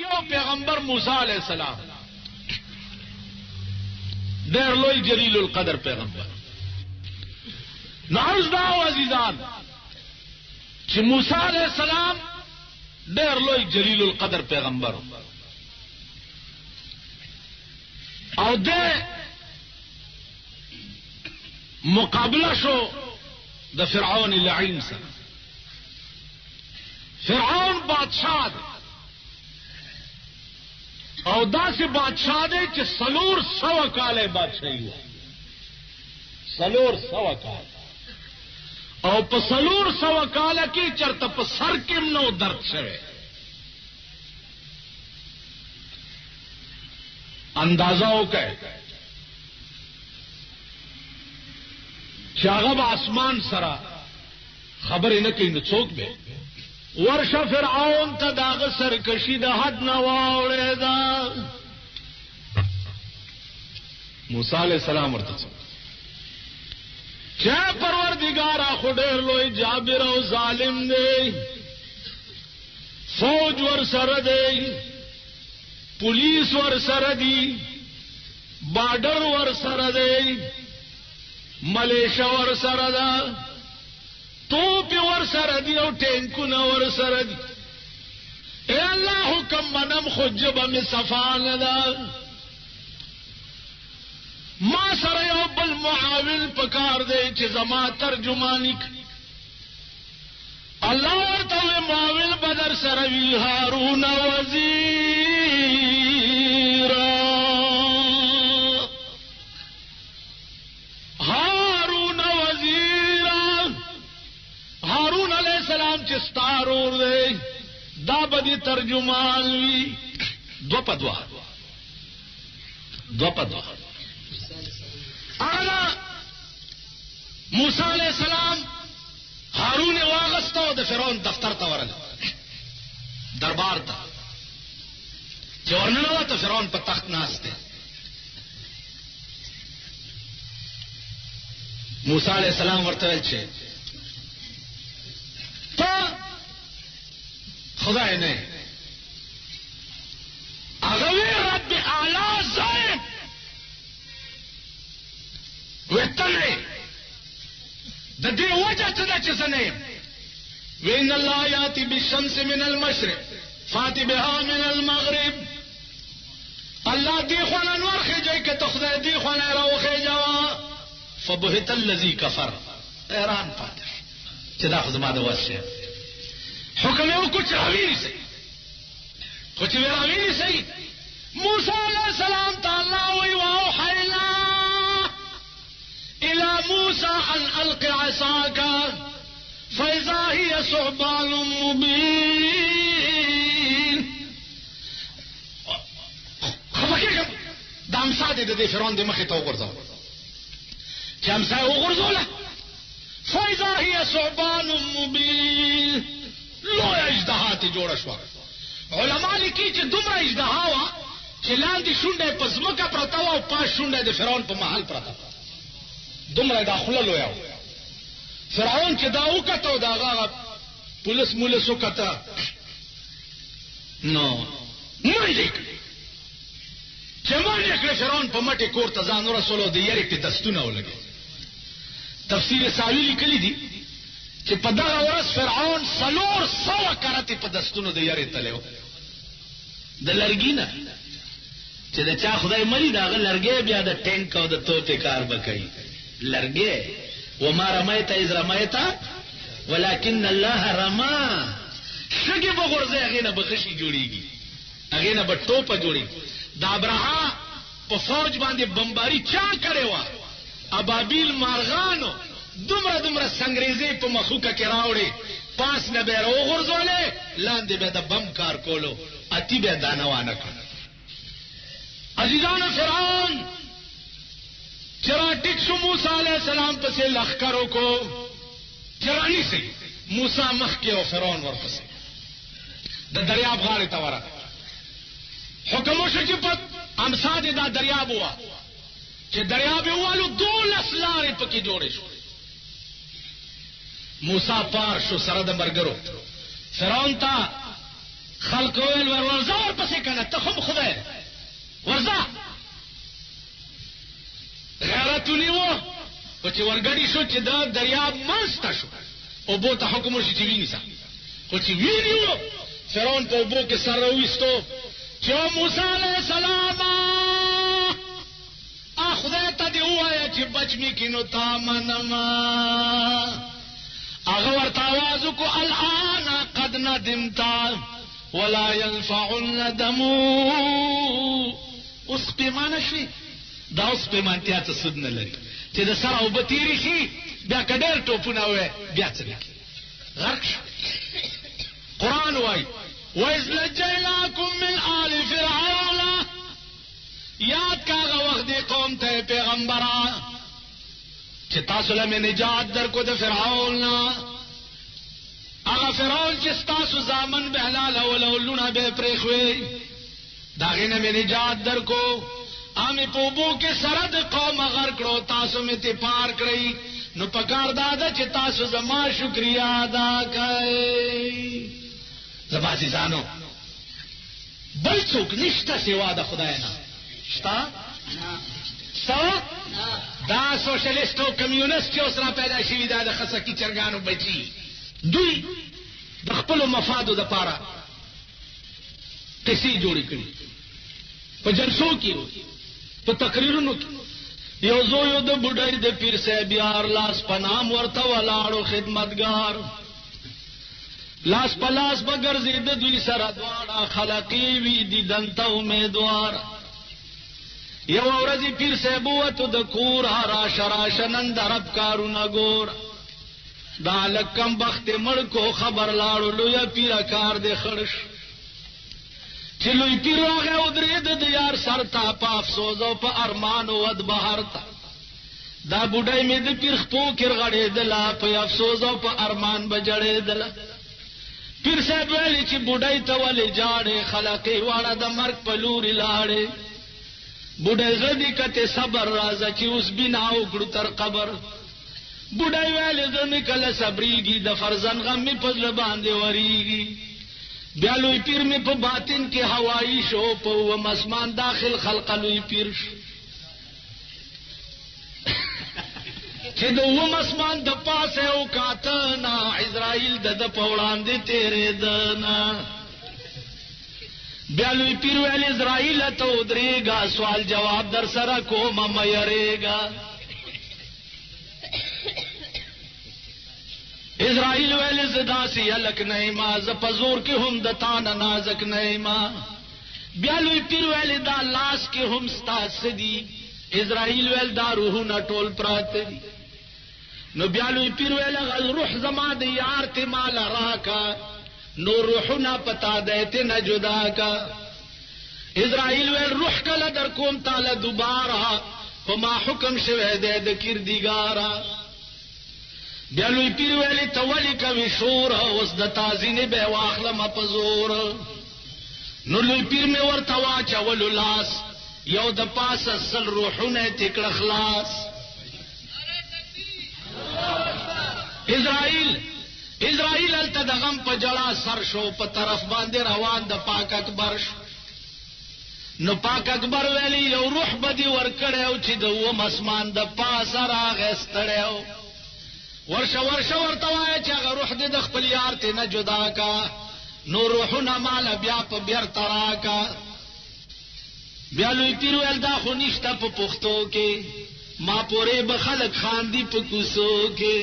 You پیغمبر موسی علیہ السلام ډېر لوی جلیل القدر پیغمبر. نعوذ بالله عزیزان چې موسی علیہ السلام ډېر لوی جلیل القدر پیغمبر او د مقابله شو د فرعون اللعین سره. فرعون بادشاہ دی او داسې بادشاہ دی چې 400 کاله بادشاہي وه. 400 کال او په 400 کاله کې چرته په سر کې نو درد شوی. اندازه وکړئ چې هغه به اسمان سره خبرې نه کوي نو څوک به ورشه فرعون ته داغه سرکشي د حد نه واوړېده. موسی علیہ السلام ورته چې پروردګاره خو ډېر لوی جابر او ظالم دی، فوج ور سره دی، پولیس ور سره دی، بارډر ور سره دی، ملیشا ور سره ده، توپ ور سره دی او ټینکونه ور سره دی. اے الله حکم منم خو جبه می صفا نه ده. ما سره یو بل معاون پکار دی چې زما ترجمانی کوي. الله ورته معاون بدر سره وی هارون وزیر. هارون وزیر، هارون علیہ السلام چې ستارور دی دا بدی ترجمان وی. دو پدوا اعلی موسی علیہ السلام هارون واغستو د فرعون دفتر ته ورغی، دربار ته چې ورننه ته فرعون په تخت ناشته. موسی علیہ السلام ورته ویل چې ته خدای نه هغه رب اعلی زائد وتنه د دې وجه څه چې سنې وین الله یاتی بالشمس من المشرق فاتی بها من المغرب. الله دی خو انوار خېږي که خدای دی خو نه راوخېږي. فبهت الذي كفر، حیران پاتې چې دا خو زما د وسه حکم یو کو چاوی سي خو چې راوی سي. موسی علیہ السلام تعالی وی واوحینا الى موسى ان الق عصاك فاذا هي ثعبان مبين. خفکه د امسا د فرعون د مخې ته وګرځاو چې امسا وګرځوله. فاذا هي ثعبان مبين، لو اجدها ته جوړ شو. علماء لیکي چې دومره اجدها وا چې لاندې شونډه په ځمکه پرته و او پاس شونډه د فرعون په محل پرته. دومره داخله لویا فرعون چې دا وکړو داغه پولیس مولس وکړه نو مړی چې مړی کړ فرعون په مټه کور ته ځان رسولو د یری په دستونه ولګي. تفسیر ساوی لیکلی دي چې په دغه ورځ فرعون 400 کرته په دستونو د یری تلو د لرګینه چې د چا خدای مری داغه لرګي بیا د ټینک او د توته کار وکړي. لرګي وما رميت اذ رميت ولكن الله رمى. شګي بغورځي هغه نه بخشي جوړيږي، هغه نه به ټوپه جوړي. د ابراهام په فوج باندې بمباری چا کړي وا؟ ابابیل مارغانو دومره سنگریزي په مخوکه کې راوړي، پاس نه به وغورځولې، لاندې به د بم کار کولو، اتی به دانوانه کړ. عزیزانو فرعون چرا ټیک شو موسی علیہ السلام پسې لخرو کو چرانی سي موسی مخ کې او فرعون ورپسې د دریاب غاړې ته ورغی. حکم وشو چې په امسا دې دا دریاب ووا چې دریاب والو 12 لارې پکې جوړې شو. موسی پار شو سره د مرګرو. فرعون ته خلق ویل ورزه ورپسې کنه ته هم خدای ورزه غیرت ونیوه خو چې ورګډي شو چې دا دریاب منځته شو اوبو ته حکم وشي چې وینیسه خو چې وینیو فرعون په اوبو کې سر راویستو چې موسی علیه السلام خدای ته دې ووایه چې بچ مې کینو تا منما هغه ورته آواز وکړو الآن قد ندمتا ولا ينفع الندم اوس پیمانه شوي دا اوس پیمانتیا څه سود نه لري چې د سره اوبه تېرې شي بیا که ډېر ټوپونه ووایي بیا څه نه کېږي غرق شو قرآن وایي وَإِذْ نَجَّيْنَاكُم مِّنْ آلِ فِرْعَوْنَ یاد کاغه وخت دی قوم ته پیغمبره چې تاسو له نجات درکو د فرعون نه هغه فرعون چې تاسو زامن به حلال او لونه به پرېخوي داغه نه نجات درکو امي په بو کې سره د قوم غر کړو تاسو می ته پار کړی نو پکار دادا چې تاسو زما شکریا ادا کړئ زباسي ځانو بل څوک نشته سوا د خدای نه شتا دا سوشلیست او کمیونست چې اوس را پیدا شوي دا د خسکی چرګانو بچي دوی د خپلو مفادو دپاره قصې جوړې کړي په جلسو کې په تقریرونو کې یو زوی د بوډۍ د پیر صاحب یار لاس په نام ورته ولاړو خدمتګار لاس په لاس به ګرځېده دوی سره دواړه خلقې وي دیدن ته امیدوار یو ورځ پیر صاحب وته د کور راشه نن د رب کارونه ګور دا لکم بخت مړ کو خبر لاړو لوی پیر کار دې خړش چې لوی پیر راغی ودرېد د یار سر ته په افسوس او په ارمان ود بهر ته دا بوډۍ مې د پیر خپو کې رغړېدله په افسوس او په ارمان بجړېدله پیر صاحب ویلي چې بوډۍ ته ولې جاړې خلقې واړه د مرګ په لوري لاړې بوډۍ زدی کته صبر راځه چې اوس بنا وکړو تر قبر بوډۍ ویلې زه مې کله صبرېږي د فرزند غم مې په زړه باندې ورېږي بیا لوی پیر مې په باطن کې هوایي شو په اووم اسمان داخل خلقه لوی پیر شو چې د اووم اسمان د پاسه او کاته نه عزرائیل د په وړاندې تېرېده نه بیا لوی پیر ویل اسرائیل ته ودرېږه سوال جواب در سره کوم مه یریږه اسرائیل ویل زه داسې هلک نه یمه زه په زور کې هم د تا نه نازک نه یمه بیا لوی پیر ویل دا لاس کې هم ستا څه دي اسرائیل ویل دا روحونه ټول پراته دي نو بیا لوی پیر ویل روح زما د یار ته مال راکا نو روحنا پتا دیتے نہ جدا کا اسرائیل ویل روح کله در کوم تعالی دوبارہ فما حکم شوه دے د کردگارا بیا لوی پیر ویل تولی کوي شور اوس د تازینه به واخلم په زور نو لوی پیر می ورته واچول لاس یو د پاسه سل روحونه تکړه خلاص اسرائیل الته د غم په جړه سر شو په طرف باندې روان د پاک اکبر شو نو پاک اکبر ویلی یو روح بدی ورکړیو چې د اووم اسمان د پاسه راغستړیو ورشه ورته وایه چې هغه روح دې د خپل یار ته نه جدا کا نو روحونه ماله بیا په بیرته راکا بیا لوی پیر ویل دا خو نشته په پښتو کې ما پورې به خلک خاندي په کوڅو کې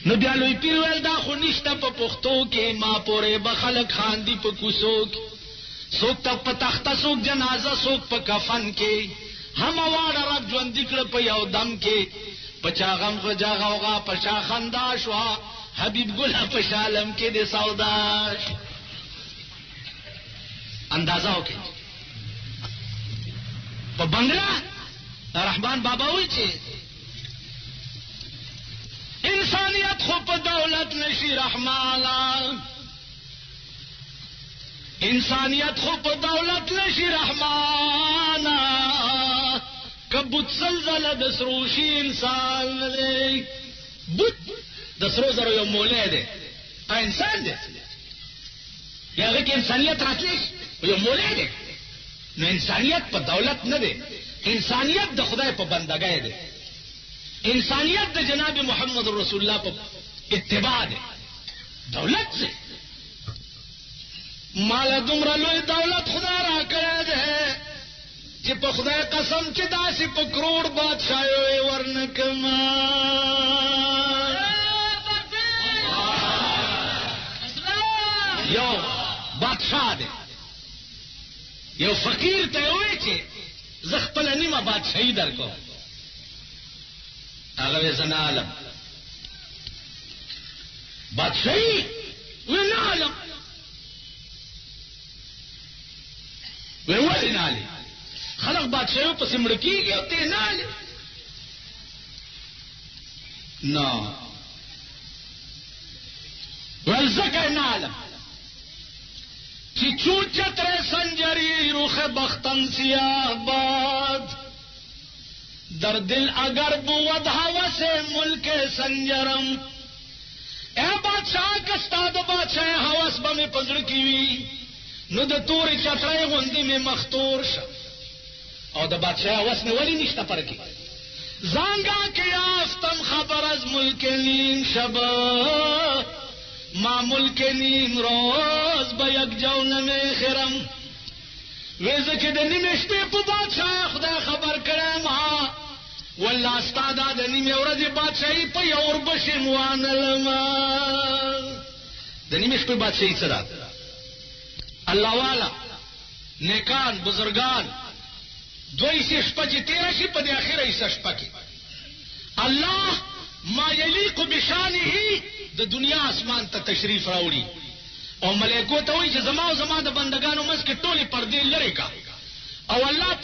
نو بیا لوی پیر ویل دا خو نشته په پښتو کې ما پورې به خلک خاندي په کوڅو کې څوک ته په تخته څوک جنازه څوک په کفن کې هم واړه رب ژوندي کړه په یو دم کې پچا غم غجا غوغا پچا خندا شوا حبیب ګل په شالم کې د سودا اندازه وکړي په بنگلا رحمان بابا وی چې انسانیت خو په دولت نشي رحمانا انسانیت خو په دولت نشي رحمانا کبوت سلزله د سروشي انسان دی بوت د سرو زرو یو مولی دی انسان دی یا هغه کې انسانیت راتلی یو مولی دی. نو انسانیت په دولت نه دی، انسانیت د خدای په بندګۍ دی، انسانیت د جناب محمد رسول الله په اتباع دی. دولت دی مال دومره لوی دولت خدا را کړی دی چې په خدای قسم چې داسې په کروڑ بادشاهي ورنکما. یو بادشاہ دی، یو فقیر ته وایي چې زه خپله نیمه بادشاهي درکوم. هغه وایي زه نه عالم بادشاهي وایي نه عالم. وایي ولې نه عالم؟ خلق بادشاهیو پسې مړه کېږي او ته نه عالم. نه ویل ځکه نه عالم چې چون چتر سنجری روخ بختن سیاه باد در دل اگر بود حوث ملک سنجرم. اے بادشاہ کستا د بادشاہ حوث به مې په زړه کې وي نو د تورې چترۍ غوندې مې مختور شه. او د بادشاہ حوث مې ولې نشته پر کې؟ زانگا که یافتم خبر از ملک نیم شبا ما ملک نیم روز با یک جونم خرم. ویزه که د نیم شپې په بادشاہ خدای خبر کړم والله ستا دا د نیمې ورځې بادشاهي په یو وربشې موانلما. د نیمې شپې بادشاهي څه ده؟ الله والا نیکان بزرگان دوی سی شپه چې تیره شي په دې اخره حصه شپه کې الله ما یلیق بشانه د دنیا اسمان ته تشریف راوړي او ملائکو ته وایي چې زما او زما د بندگانو منځ کې ټولې پردې لرې کا. او الله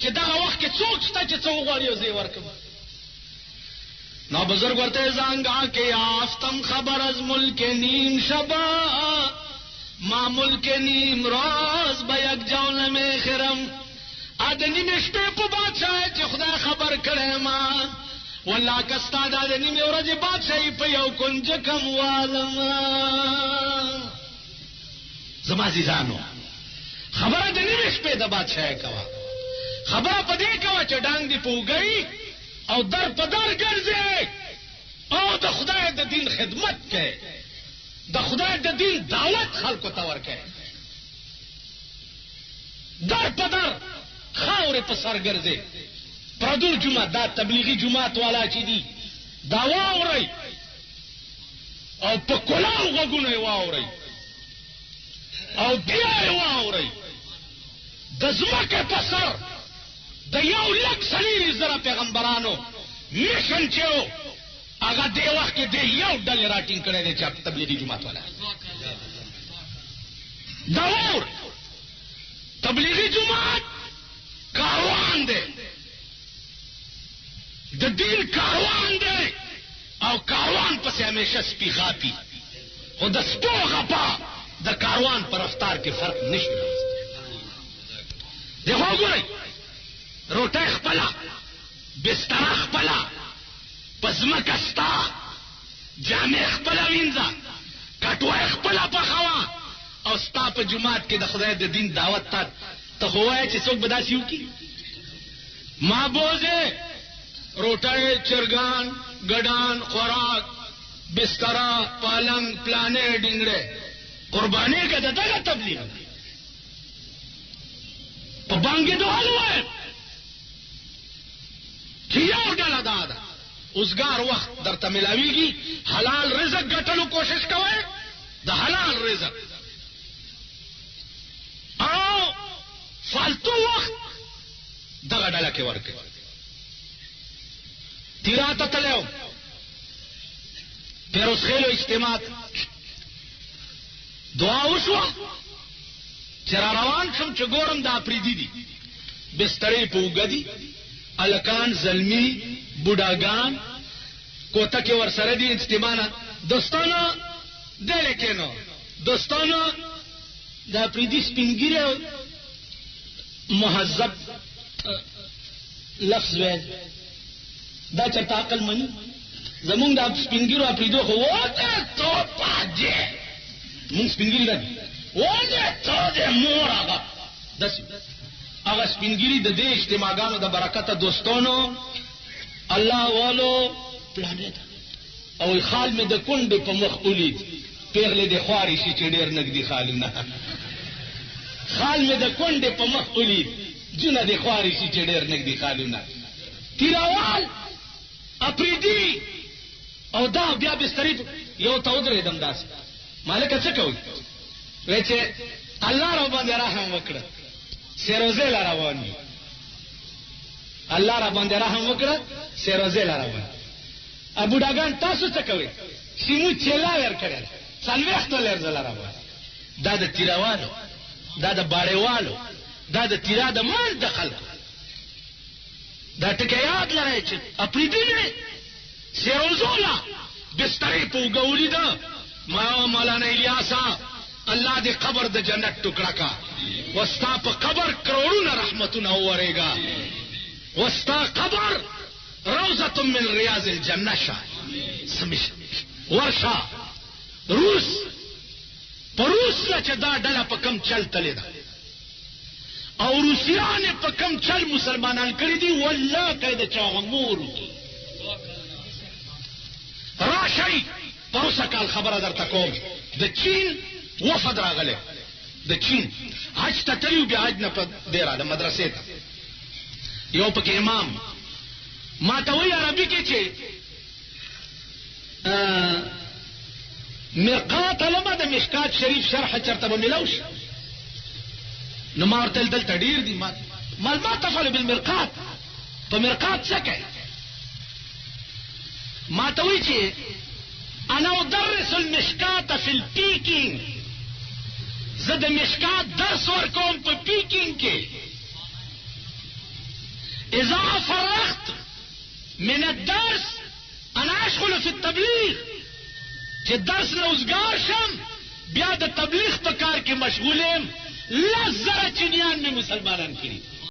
چې دغه وخت کې څوک شته چې څه وغواړي او زه یې ورکړم. نو بزرگ ورته زانګا کې یافتم خبر از ملک نیم شبا ما ملک نیم روز به یک جولم خرم. د نیمې شپې په بادشاهۍ چې خدای خبر کړی ما والله که ستا دا د نیمې ورځې بادشاهي په یو کنجه کم والما. زما عزیزانو خبره د نیمې شپې د بادشاهۍ کوه، خبره په دې کوه چې ډانګ دې په اوږئ او در په در ګرځې او د خدای د دین خدمت کوې، د خدای د دین دعوت خلکو ته ورکوې. در په در خاورې په سر ګرځې. پردو جماعت دا تبلیغي جماعت والا چې دي دا واورئ او په کلاو غوږونه یې واورئ او بیا یې واورئ. د ځمکې په سر د 1,40,000 پیغمبرانو میشن چې و هغه دې وخت کې دې یو ډلې راټینګ کړی دی چې تبلیغي جماعت والا دا واورئ. تبلیغي جماعت کاروان دی، د دین کاروان دی او کاروان پسې همیشه سپي غاپي خو د سپو غپا د کاروان پر رفتار کې فرق نشي راوستلی. دغه وګورئ روټۍ خپله، بستره خپله، په ځمکه ستا، جامې خپله وینځه، کټوۍ خپله پخوه او ستا په جومات کې د خدای د دین دعوت ته خو وایه چې څوک به داسې وکړي؟ ما بوزې روټۍ، چرګان، ګډان، خوراک، بستره، پالنګ، پلانې، ډینګړې قربانې که د دغه تبلیغ په بانګېدو حل وایم چې یو ډله دا ده اوسګار وخت درته ملاویږي، حلال رزق ګټلو کوشش کوئ، د حلال رزق او فالتو وخت دغه ډله کې ورکړئ. تیراته تللی وم پیروز خیلو اجتماع دعا وشوه چې را روان شم چې ګورم دا پریدي دي بسترې په اوږه دي، الکان، زلمی، بوډاګان کوته کې ورسره دي. اجتماع نه دوستانو دلې کېنو، دوستانو دا پریدي سپینګیری مهذب لفظ وی دا چرته عقل مني؟ زمونږ د سپینګیرو اپریدو خو وته تو پاجه مونږ سپینګری ده وځه ته دې مور هغه داسې هغه سپینګری د دې اجتماعګانو د برکته دوستانو الله والو پلانې ده او خال مې د کونډې په مخ ولید پیغلې د خواري شي چې ډېر نږدې خالونه خال مې د کونډې په مخ ولید جونه د خواري شي چې ډېر نږدې خالونه تیراوال اپریدي او دا بیا بستری یو ته ودرېدم داسې مالکه څه کوي وایي چې الله را باندې رحم وکړه سیروزې لا روان دي الله را باندې رحم وکړه سیروزې لا روان ابو ډاګان تاسو څه کوي سیمو چلا ور کړل څلوېښت لر زلا روان دا د تیراوالو دا د باړېوالو دا د تیرا د مان د خلکو دا ټکی یاد لرئ چې اپریدي نه سیروزولا بسترې په وګولي ده ما مولانا الیاسا الله دې قبر د جنت ټوکړه کا وستا په قبر کروڑونه رحمتونه وورېګا وستا قبر روضه من ریاض الجنه شا سمش ورشا روس پروس لا چې دا ډله په کم چل تلې ده او روسیان په کم چل مسلمانان کړی دي والله قاعده چا مور کی راشي پروسه کال خبره درته کوم د چین وفد راغله د چین حج ته تلو بیا حج نه ډیره د مدرسې ته یو پکې امام ما ته وی عربي کې چې مرقات علماء د مشکات شریف شرح چرته به ملوش نو ما ورته دلته ډیر دي ما تفعل بالمرقات په مرقات څه کوي ما ته وی چې انا ادرس المشکات في البيكينج زه د مشکات درس ورکوم په پیکینګ کې اذا فرغت من الدرس انا اشغل في التبلیغ چې درس نه اوزګار شم بیا د تبلیغ په کار کې مشغول یم 10,000 چینیان مې مسلمانان کړي